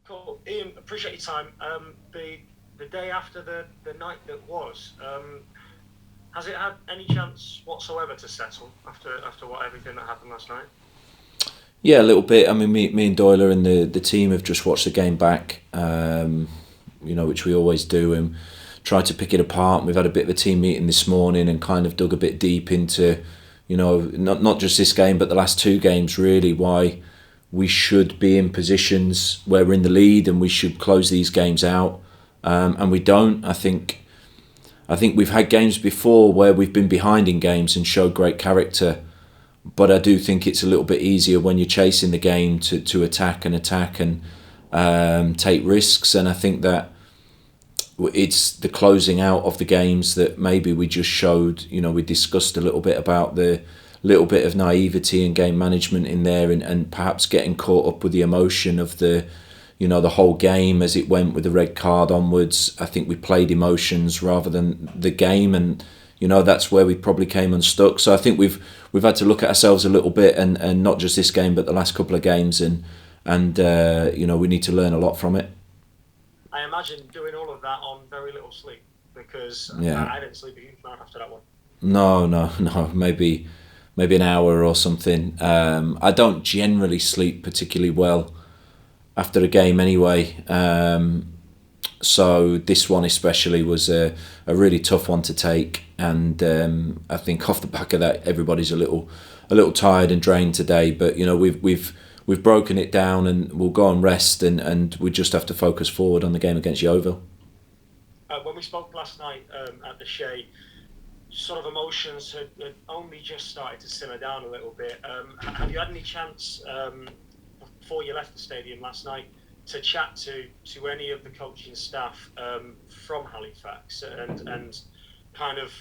Cool. Ian, appreciate your time. The day after the night that was, has it had any chance whatsoever to settle after what everything that happened last night? Yeah, a little bit. I mean, me and Doyler and the team have just watched the game back, which we always do, and tried to pick it apart. We've had a bit of a team meeting this morning and kind of dug a bit deep into, not just this game, but the last two games, really, why we should be in positions where we're in the lead and we should close these games out. And we don't. I think we've had games before where we've been behind in games and showed great character, but I do think it's a little bit easier when you're chasing the game to attack and take risks. And I think that it's the closing out of the games that maybe we just showed. We discussed a little bit about the little bit of naivety and game management in there, and perhaps getting caught up with the emotion of the whole game as it went with the red card onwards. I think we played emotions rather than the game, and that's where we probably came unstuck. So I think we've had to look at ourselves a little bit, and not just this game but the last couple of games, and we need to learn a lot from it. I imagine doing all of that on very little sleep because Yeah. I didn't sleep a huge amount after that one. No, no, no. Maybe an hour or something. I don't generally sleep particularly well after a game anyway. So this one especially was a really tough one to take, and I think off the back of that, everybody's a little tired and drained today. But we've broken it down, and we'll go and rest, and we just have to focus forward on the game against Yeovil. When we spoke last night at the Shea, sort of emotions had only just started to simmer down a little bit. Have you had any chance before you left the stadium last night to chat to any of the coaching staff from Halifax and kind of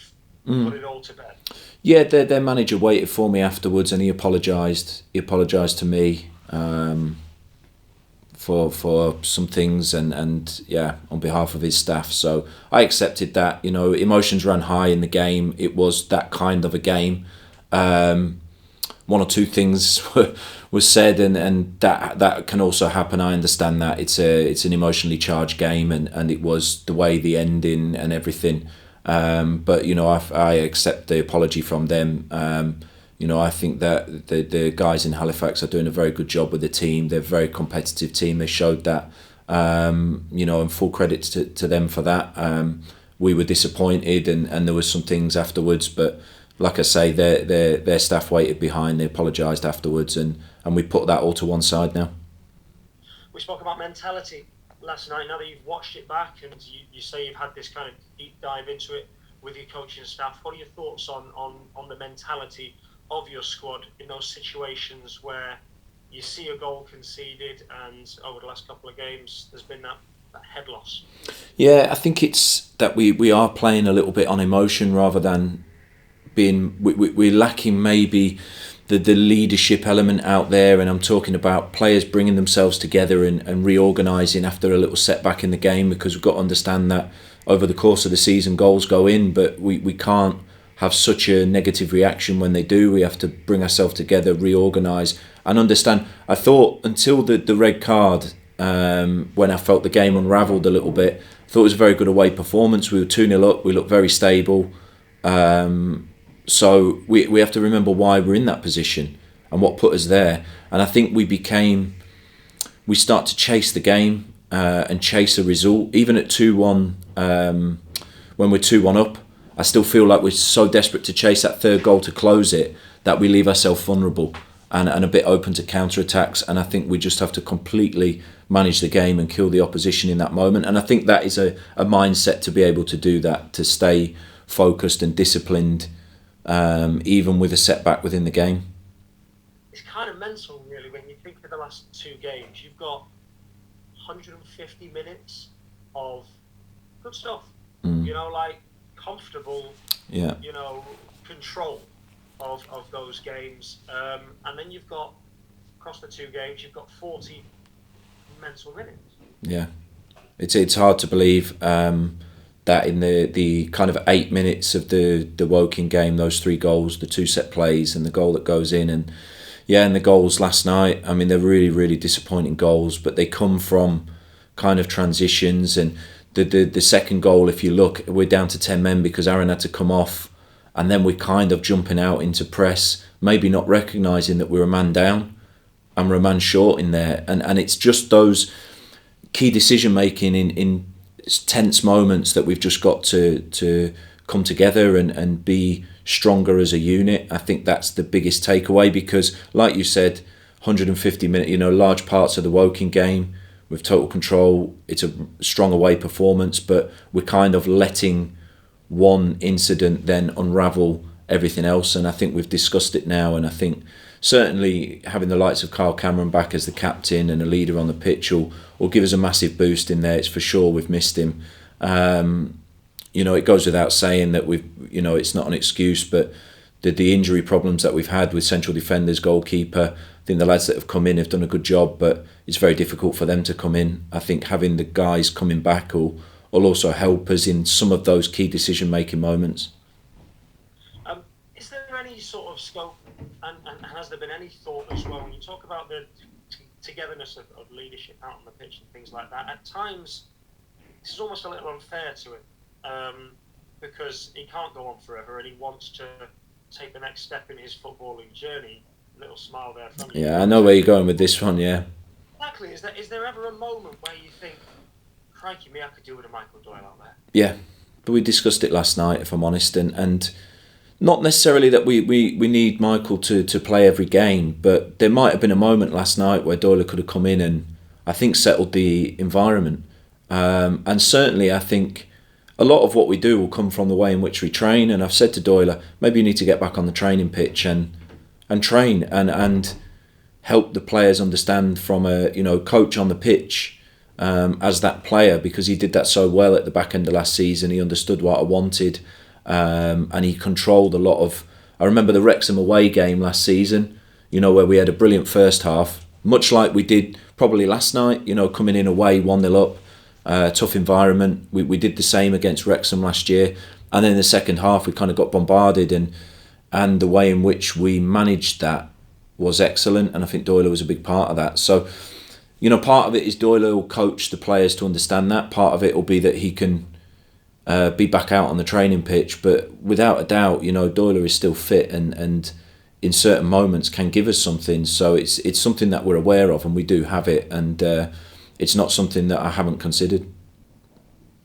put it all to bed? Yeah, their manager waited for me afterwards, and he apologised. He apologised to me for some things, and yeah, on behalf of his staff. So I accepted that. Emotions ran high in the game. It was that kind of a game. One or two things was said, and that can also happen. I understand that it's an emotionally charged game, and it was the way the ending and everything. But I accept the apology from them. I think that the guys in Halifax are doing a very good job with the team. They're a very competitive team. They showed that. And full credit to them for that. We were disappointed, and there was some things afterwards, but like I say, their staff waited behind. They apologised afterwards, and we put that all to one side now. We spoke about mentality last night. Now that you've watched it back and you say you've had this kind of deep dive into it with your coaching staff, what are your thoughts on the mentality of your squad in those situations where you see a goal conceded and over the last couple of games there's been that head loss? Yeah, I think it's that we are playing a little bit on emotion rather than we're lacking maybe the leadership element out there, and I'm talking about players bringing themselves together and reorganising after a little setback in the game, because we've got to understand that over the course of the season goals go in, but we can't have such a negative reaction when they do. We have to bring ourselves together, reorganise and understand. I thought until the red card, when I felt the game unravelled a little bit, I thought it was a very good away performance. We were 2-0 up, we looked very stable. So we have to remember why we're in that position and what put us there. And I think we start to chase the game and chase a result. Even at 2-1, when we're 2-1 up, I still feel like we're so desperate to chase that third goal to close it that we leave ourselves vulnerable and a bit open to counter-attacks. And I think we just have to completely manage the game and kill the opposition in that moment. And I think that is a mindset to be able to do that, to stay focused and disciplined, even with a setback within the game. It's kind of mental, really, when you think of the last two games. You've got 150 minutes of good stuff, like comfortable, Yeah. control of those games. And then you've got, across the two games, you've got 40 mental minutes. Yeah. It's hard to believe that in the kind of 8 minutes of the Woking game, those three goals, the two set plays and the goal that goes in, and the goals last night, I mean, they're really, really disappointing goals, but they come from kind of transitions. And the second goal, if you look, we're down to 10 men because Aaron had to come off, and then we're kind of jumping out into press, maybe not recognising that we're a man down and we're a man short in there. And it's just those key decision making in tense moments that we've just got to come together and be stronger as a unit. I think that's the biggest takeaway, because like you said, 150 minutes, large parts of the Woking game with total control. It's a strong away performance, but we're kind of letting one incident then unravel everything else. And I think we've discussed it now, and I think certainly having the likes of Kyle Cameron back as the captain and a leader on the pitch will give us a massive boost in there. It's for sure we've missed him. It goes without saying that it's not an excuse, but the injury problems that we've had with central defenders, goalkeeper, I think the lads that have come in have done a good job, but it's very difficult for them to come in. I think having the guys coming back will also help us in some of those key decision-making moments. Is there any sort of scope, and has there been any thought as well, when you talk about the togetherness of leadership out on the pitch and things like that, at times this is almost a little unfair to him, because he can't go on forever and he wants to take the next step in his footballing journey. A little smile there from you. Yeah, I know where you're going with this one, yeah. Exactly. Is there ever a moment where you think, crikey me, I could do with a Michael Doyle out there? Yeah, but we discussed it last night, if I'm honest, and not necessarily that we need Michael to play every game, but there might have been a moment last night where Doyle could have come in and I think settled the environment. And certainly I think a lot of what we do will come from the way in which we train. And I've said to Doyle, maybe you need to get back on the training pitch and train and help the players understand from a coach on the pitch as that player, because he did that so well at the back end of last season. He understood what I wanted, and he controlled a lot of. I remember the Wrexham away game last season, where we had a brilliant first half, much like we did probably last night. Coming in away 1-0 up, tough environment. We did the same against Wrexham last year, and then in the second half we kind of got bombarded, and the way in which we managed that was excellent, and I think Doyle was a big part of that. So, part of it is Doyle will coach the players to understand that. Part of it will be that he can be back out on the training pitch, but without a doubt, Doyle is still fit and in certain moments can give us something. So it's something that we're aware of, and we do have it, and it's not something that I haven't considered.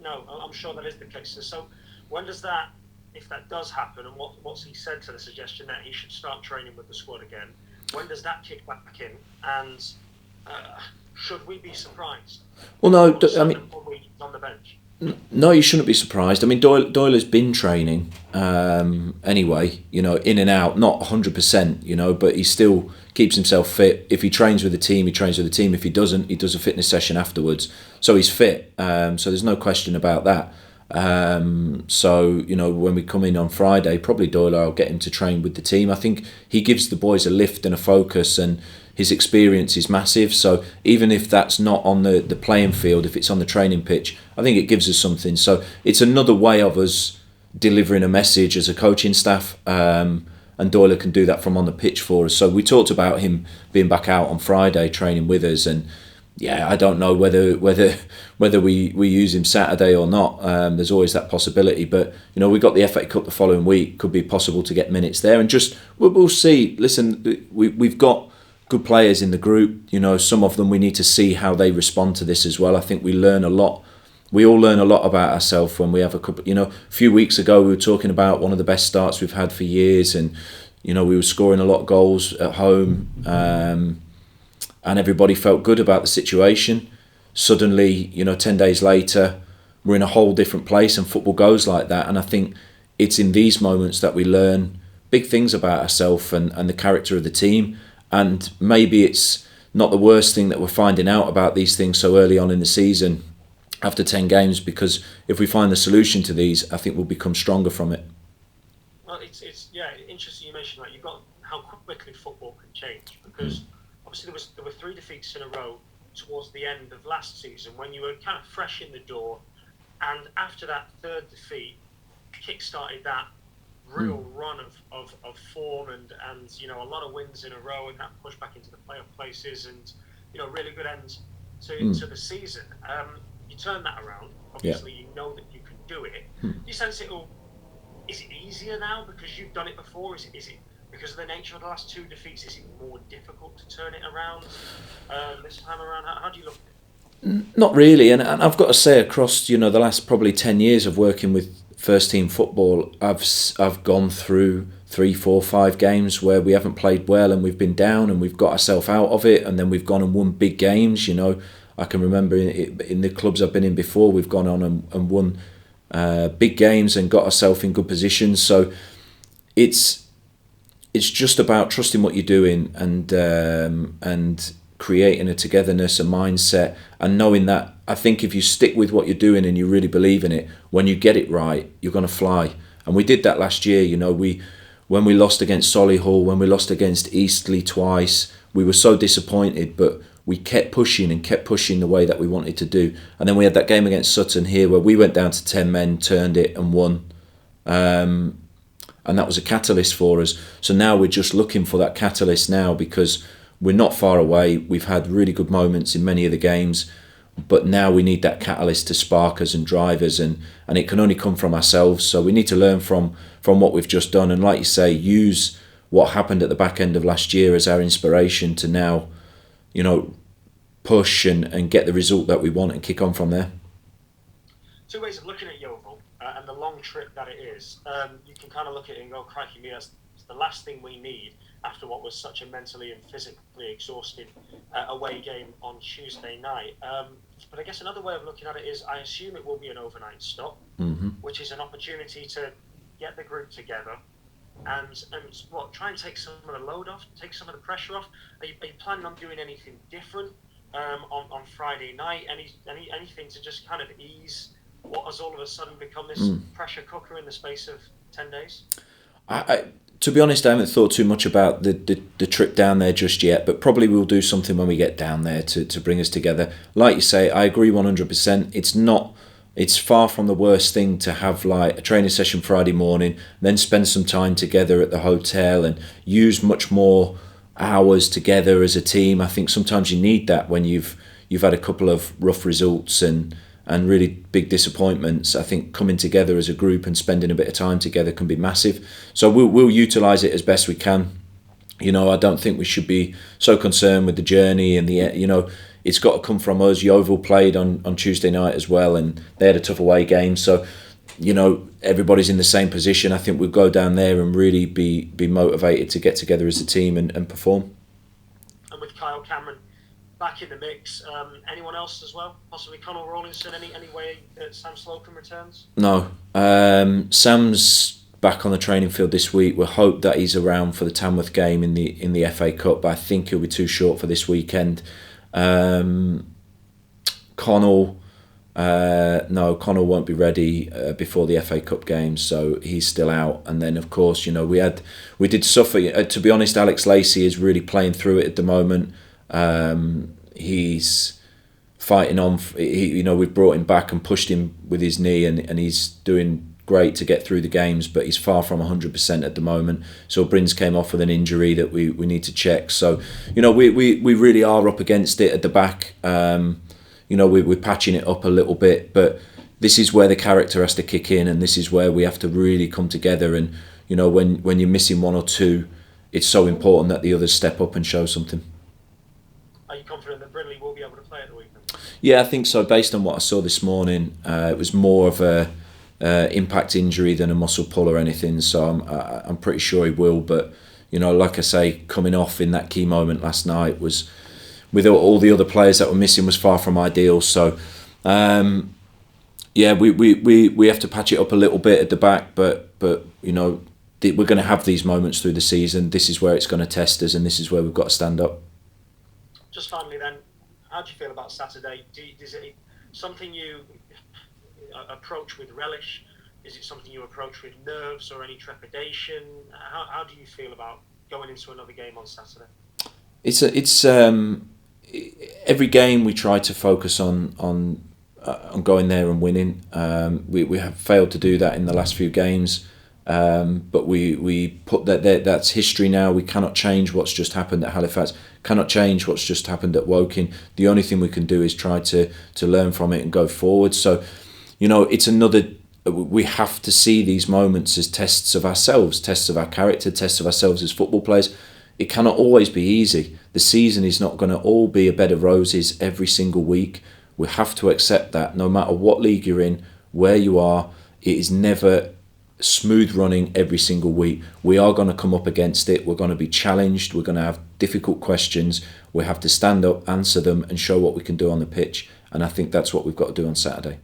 No, I'm sure that is the case. So when does that, if that does happen, and what's he said to the suggestion that he should start training with the squad again, when does that kick back in, and should we be surprised? Well, no, I mean, on the bench. No, you shouldn't be surprised. I mean, Doyle has been training anyway, in and out, not 100%, but he still keeps himself fit. If he trains with the team, he trains with the team. If he doesn't, he does a fitness session afterwards. So he's fit. So there's no question about that. So, when we come in on Friday, probably Doyle, I'll get him to train with the team. I think he gives the boys a lift and a focus, and his experience is massive. So even if that's not on the playing field, if it's on the training pitch, I think it gives us something. So it's another way of us delivering a message as a coaching staff, and Doyle can do that from on the pitch for us. So we talked about him being back out on Friday training with us, and yeah, I don't know whether we use him Saturday or not. There's always that possibility, but we got the FA Cup the following week. Could be possible to get minutes there, and just we'll see. Listen, we've got good players in the group. Some of them we need to see how they respond to this as well. I think we learn a lot. We all learn a lot about ourselves when we have a couple. A few weeks ago we were talking about one of the best starts we've had for years, and we were scoring a lot of goals at home, and everybody felt good about the situation. Suddenly, 10 days later, we're in a whole different place, and football goes like that. And I think it's in these moments that we learn big things about ourselves and the character of the team. And maybe it's not the worst thing that we're finding out about these things so early on in the season after 10 games, because if we find the solution to these, I think we'll become stronger from it. Well, it's interesting you mentioned that. You've got how quickly football can change, because obviously there were 3 defeats in a row towards the end of last season when you were kind of fresh in the door, and after that 3rd defeat kick-started that real run of form and a lot of wins in a row, and that push back into the playoff places, and really good ends to the season. You turn that around. Yeah. Obviously, you know that you can do it. Do you sense is it easier now because you've done it before? Is it because of the nature of the last two defeats? Is it more difficult to turn it around this time around? How do you look at it? Not really, and I've got to say, across the last probably 10 years of working with first team football, I've gone through 3, 4, 5 games where we haven't played well and we've been down and we've got ourselves out of it, and then we've gone and won big games. I can remember in the clubs I've been in before, we've gone on and won big games and got ourselves in good positions. So it's just about trusting what you're doing and creating a togetherness, a mindset, and knowing that I think if you stick with what you're doing and you really believe in it, when you get it right, you're going to fly. And we did that last year. When we lost against Solihull, when we lost against Eastleigh twice, we were so disappointed, but we kept pushing the way that we wanted to do. And then we had that game against Sutton here where we went down to 10 men, turned it and won. And that was a catalyst for us. So now we're just looking for that catalyst now, because we're not far away. We've had really good moments in many of the games, but now we need that catalyst to spark us and drive us, and it can only come from ourselves. So we need to learn from what we've just done, and like you say, use what happened at the back end of last year as our inspiration to now, push and get the result that we want and kick on from there. Two ways of looking at Yeovil and the long trip that it is. You can kind of look at it and go, crikey me, that's the last thing we need after what was such a mentally and physically exhausting away game on Tuesday night. But I guess another way of looking at it is, I assume it will be an overnight stop, which is an opportunity to get the group together and try and take some of the load off, take some of the pressure off. Are you planning on doing anything different on Friday night? Anything to just kind of ease what has all of a sudden become this pressure cooker in the space of 10 days? To be honest, I haven't thought too much about the trip down there just yet, but probably we'll do something when we get down there to bring us together. Like you say, I agree 100%. It's far from the worst thing to have like a training session Friday morning, then spend some time together at the hotel and use much more hours together as a team. I think sometimes you need that when you've had a couple of rough results and really big disappointments. I think coming together as a group and spending a bit of time together can be massive. So we'll utilise it as best we can. I don't think we should be so concerned with the journey and it's got to come from us. Yeovil played on Tuesday night as well, and they had a tough away game. So, everybody's in the same position. I think we'll go down there and really be motivated to get together as a team and perform. And with Kyle Cameron back in the mix, anyone else as well? Possibly Conor Rawlinson, any way that Sam Slocum returns? No. Sam's back on the training field this week. We hope that he's around for the Tamworth game in the FA Cup, but I think he'll be too short for this weekend. Connell won't be ready before the FA Cup game, so he's still out. And then of course, we did suffer. To be honest, Alex Lacey is really playing through it at the moment. He's fighting on. We've brought him back and pushed him with his knee, and he's doing great to get through the games, but he's far from 100% at the moment. So Brins came off with an injury that we need to check. So we really are up against it at the back. We're patching it up a little bit, but this is where the character has to kick in, and this is where we have to really come together. And when you're missing one or two, it's so important that the others step up and show something. Are you confident that Brindley will be able to play at the weekend? Yeah, I think so. Based on what I saw this morning, it was more of a impact injury than a muscle pull or anything. So I'm pretty sure he will. But like I say, coming off in that key moment last night was, with all the other players that were missing, was far from ideal. So we have to patch it up a little bit at the back. But we're going to have these moments through the season. This is where it's going to test us, and this is where we've got to stand up. Just finally then, how do you feel about Saturday? Is it something you approach with relish? Is it something you approach with nerves or any trepidation? How do you feel about going into another game on Saturday? It's every game we try to focus on going there and winning. We have failed to do that in the last few games. But we put that's history now. We cannot change what's just happened at Halifax, cannot change what's just happened at Woking. The only thing we can do is try to learn from it and go forward. So, it's another, we have to see these moments as tests of ourselves, tests of our character, tests of ourselves as football players. It cannot always be easy. The season is not going to all be a bed of roses every single week. We have to accept that no matter what league you're in, where you are, it is never smooth running every single week. We are going to come up against it. We're going to be challenged. We're going to have difficult questions. We have to stand up, answer them, and show what we can do on the pitch. And I think that's what we've got to do on Saturday.